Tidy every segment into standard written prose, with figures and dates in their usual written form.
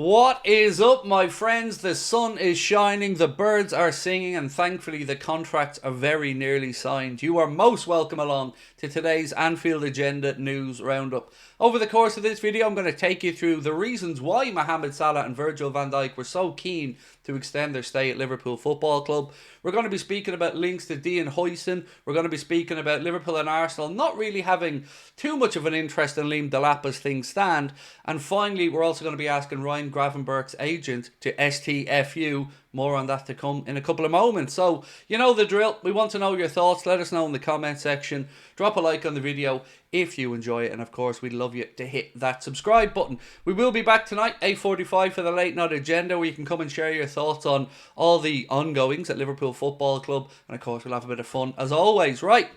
What is up, my friends? The sun is shining, the birds are singing, and thankfully the contracts are very nearly signed. You are most welcome along to today's Anfield Agenda news roundup. Over the course of this video, I'm going to take you through the reasons why Mohamed Salah and Virgil van Dijk were so keen to extend their stay at Liverpool Football Club. We're going to be speaking about links to HUIJSEN. We're going to be speaking about Liverpool and Arsenal not really having too much of an interest in Liam Delap as things stand. And finally, we're also going to be asking Ryan Gravenberch'S agent to STFU. More on that to come in a couple of moments. So, you know the drill. We want to know your thoughts. Let us know in the comment section. Drop a like on the video if you enjoy it. And of course, we'd love you to hit that subscribe button. We will be back tonight, 8:45 for the late night agenda, where you can come and share your thoughts on all the ongoings at Liverpool Football Club. And of course, we'll have a bit of fun as always. Right,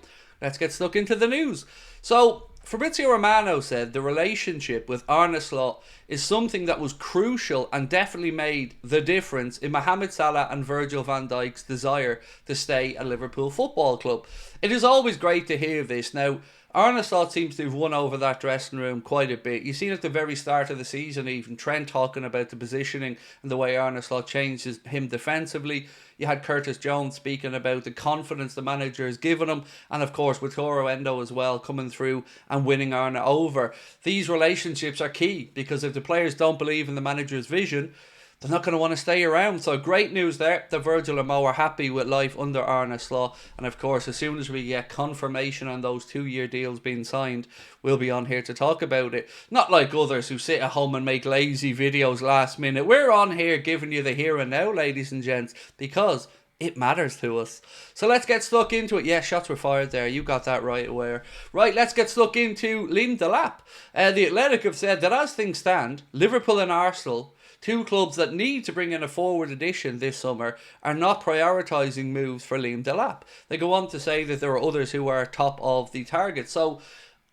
let's get stuck into the news. So, Fabrizio Romano said the relationship with Arne Slot is something that was crucial and definitely made the difference in Mohamed Salah and Virgil van Dijk's desire to stay at Liverpool Football Club. It is always great to hear this. Now, Arne Slot seems to have won over that dressing room quite a bit. You've seen at the very start of the season even Trent talking about the positioning and the way Arne Slot changes him defensively. You had Curtis Jones speaking about the confidence the manager has given him, and of course with Toro Endo as well coming through and winning Arne over. These relationships are key because if the players don't believe in the manager's vision, they're not going to want to stay around. So great news there that Virgil and Mo are happy with life under Arne Slot. And of course, as soon as we get confirmation on those 2-year deals being signed, we'll be on here to talk about it. Not like others who sit at home and make lazy videos last minute. We're on here giving you the here and now, ladies and gents, because it matters to us. So let's get stuck into it. Yeah, shots were fired there. You got that right away. Right, let's get stuck into Liam Delap. The Athletic have said that as things stand, Liverpool and Arsenal, two clubs that need to bring in a forward addition this summer, are not prioritising moves for Liam Delap. They go on to say that there are others who are top of the target. So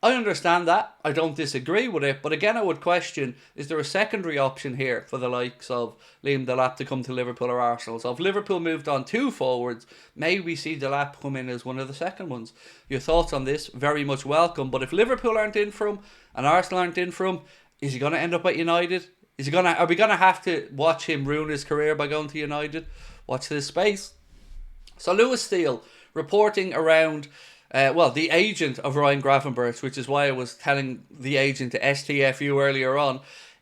I understand that. I don't disagree with it. But again, I would question, is there a secondary option here for the likes of Liam Delap to come to Liverpool or Arsenal? So if Liverpool moved on two forwards, may we see Delap come in as one of the second ones? Your thoughts on this? Very much welcome. But if Liverpool aren't in for him and Arsenal aren't in for him, is he going to end up at United? Are we going to have to watch him ruin his career by going to United? Watch this space. So Lewis Steele reporting around, the agent of Ryan Gravenberch'S, which is why I was telling the agent to STFU earlier on.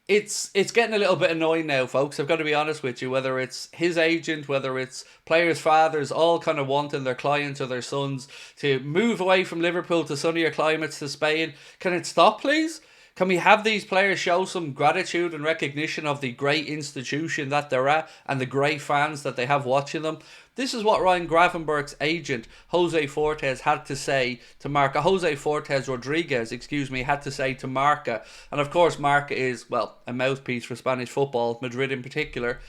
It's getting a little bit annoying now, folks. I've got to be honest with you. Whether it's his agent, whether it's players' fathers, all kind of wanting their clients or their sons to move away from Liverpool to sunnier climates to Spain. Can it stop, please? Can we have these players show some gratitude and recognition of the great institution that they're at and the great fans that they have watching them? This is what Ryan Gravenberch'S agent, Jose Fortes Rodriguez, had to say to Marca. And of course, Marca is, well, a mouthpiece for Spanish football, Madrid in particular.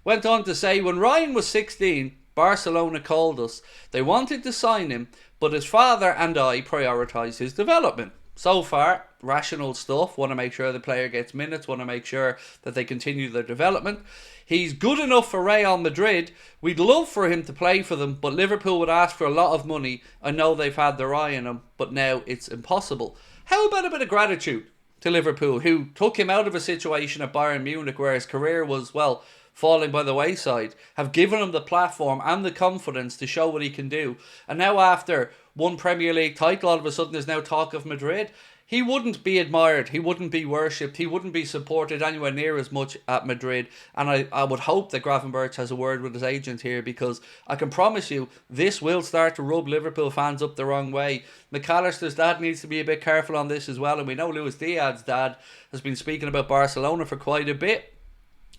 Went on to say, when Ryan was 16, Barcelona called us. They wanted to sign him, but his father and I prioritised his development. So far, rational stuff. Want to make sure the player gets minutes. Want to make sure that they continue their development. He's good enough for Real Madrid. We'd love for him to play for them, but Liverpool would ask for a lot of money. I know they've had their eye on him, but now it's impossible. How about a bit of gratitude to Liverpool, who took him out of a situation at Bayern Munich where his career was, well, falling by the wayside, have given him the platform and the confidence to show what he can do. And now after one Premier League title, all of a sudden there's now talk of Madrid. He wouldn't be admired, he wouldn't be worshipped, he wouldn't be supported anywhere near as much at Madrid. And I would hope that Gravenberch has a word with his agent here, because I can promise you this will start to rub Liverpool fans up the wrong way. McAllister's dad needs to be a bit careful on this as well, and we know Luis Diaz's dad has been speaking about Barcelona for quite a bit.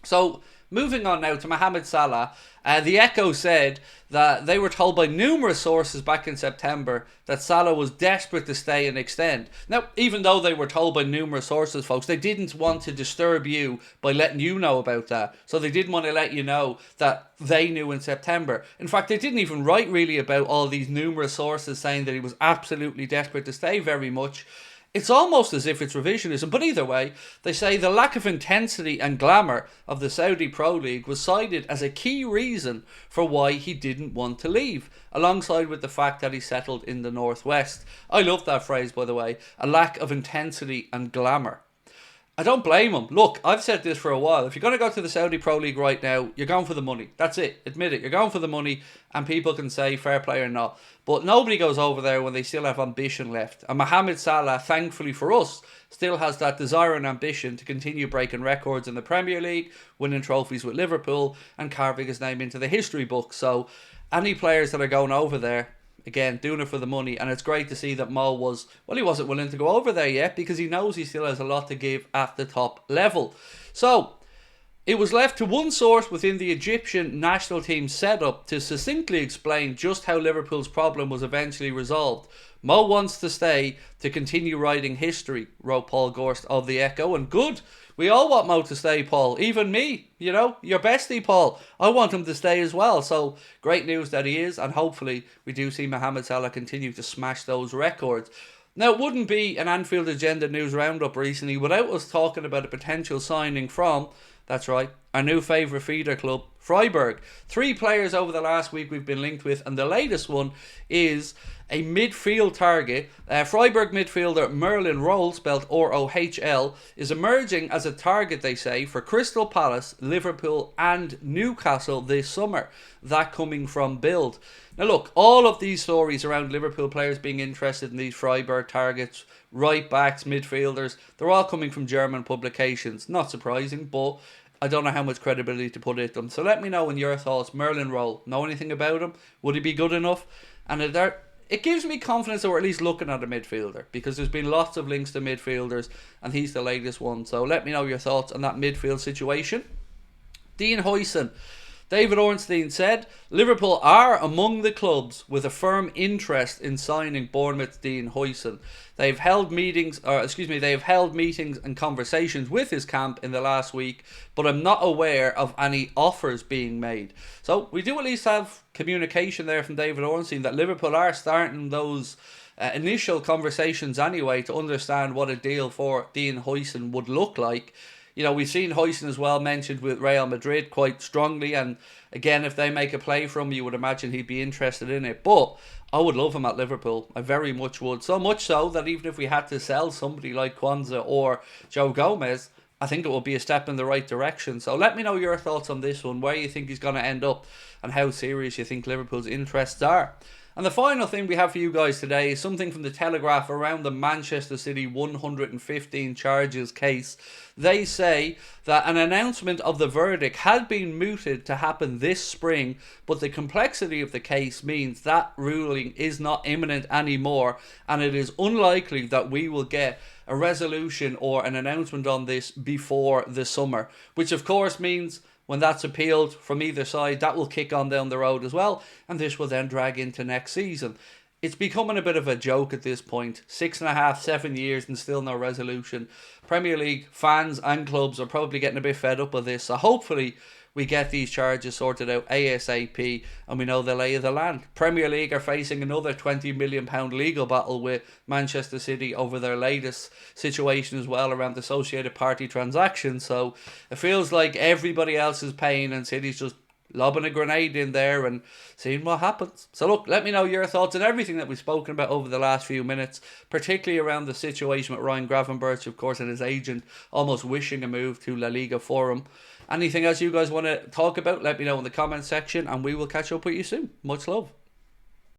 So moving on now to Mohamed Salah, the Echo said that they were told by numerous sources back in September that Salah was desperate to stay and extend. Now, even though they were told by numerous sources, folks, they didn't want to disturb you by letting you know about that. So they didn't want to let you know that they knew in September. In fact, they didn't even write really about all these numerous sources saying that he was absolutely desperate to stay very much. It's almost as if it's revisionism, but either way, they say the lack of intensity and glamour of the Saudi Pro League was cited as a key reason for why he didn't want to leave, alongside with the fact that he settled in the Northwest. I love that phrase, by the way, a lack of intensity and glamour. I don't blame him. Look, I've said this for a while. If you're going to go to the Saudi Pro League right now, you're going for the money. That's it. Admit it. You're going for the money, and people can say fair play or not. But nobody goes over there when they still have ambition left. And Mohamed Salah, thankfully for us, still has that desire and ambition to continue breaking records in the Premier League, winning trophies with Liverpool, and carving his name into the history book. So any players that are going over there, again, doing it for the money. And it's great to see that Mo he wasn't willing to go over there yet because he knows he still has a lot to give at the top level. So it was left to one source within the Egyptian national team setup to succinctly explain just how Liverpool's problem was eventually resolved. Mo wants to stay to continue writing history, wrote Paul Gorst of the Echo, and good. We all want Mo to stay, Paul. Even me, your bestie, Paul. I want him to stay as well. So great news that he is, and hopefully we do see Mohamed Salah continue to smash those records. Now, it wouldn't be an Anfield Agenda news roundup recently without us talking about a potential signing from, that's right, our new favourite feeder club, Freiburg. 3 players over the last week we've been linked with, and the latest one is a midfield target. Freiburg midfielder Merlin Roll, spelled R-O-H-L, is emerging as a target, they say, for Crystal Palace, Liverpool and Newcastle this summer. That coming from Bild. Now look, all of these stories around Liverpool players being interested in these Freiburg targets, right backs, midfielders, they're all coming from German publications. Not surprising, but I don't know how much credibility to put into them. So let me know in your thoughts. Merlin Roll, know anything about him? Would he be good enough? And it gives me confidence that we're at least looking at a midfielder, because there's been lots of links to midfielders and he's the latest one. So let me know your thoughts on that midfield situation. Dean Huijsen. David Ornstein said, Liverpool are among the clubs with a firm interest in signing Bournemouth's Dean Huijsen. They've held meetings and conversations with his camp in the last week, but I'm not aware of any offers being made. So we do at least have communication there from David Ornstein that Liverpool are starting those initial conversations anyway to understand what a deal for Dean Huijsen would look like. We've seen Huijsen as well mentioned with Real Madrid quite strongly, and again, if they make a play from you would imagine he'd be interested in it. But I would love him at Liverpool. I very much would. So much so that even if we had to sell somebody like Kwanzaa or Joe Gomez, I think it will be a step in the right direction. So let me know your thoughts on this one, where you think he's going to end up and how serious you think Liverpool's interests are. And the final thing we have for you guys today is something from the Telegraph around the Manchester City 115 charges case. They say that an announcement of the verdict had been mooted to happen this spring, but the complexity of the case means that ruling is not imminent anymore, and it is unlikely that we will get a resolution or an announcement on this before the summer, which of course means when that's appealed from either side, that will kick on down the road as well, and this will then drag into next season. It's becoming a bit of a joke at this point. 6.5, 7 years and still no resolution. Premier League fans and clubs are probably getting a bit fed up with this, so hopefully we get these charges sorted out ASAP and we know the lay of the land. Premier League are facing another £20 million legal battle with Manchester City over their latest situation as well around the associated party transactions. So it feels like everybody else is paying and City's just lobbing a grenade in there and seeing what happens. So look, let me know your thoughts on everything that we've spoken about over the last few minutes, particularly around the situation with Ryan Gravenberch, of course, and his agent almost wishing a move to La Liga for him. Anything else you guys want to talk about, let me know in the comment section and we will catch up with you soon. Much love.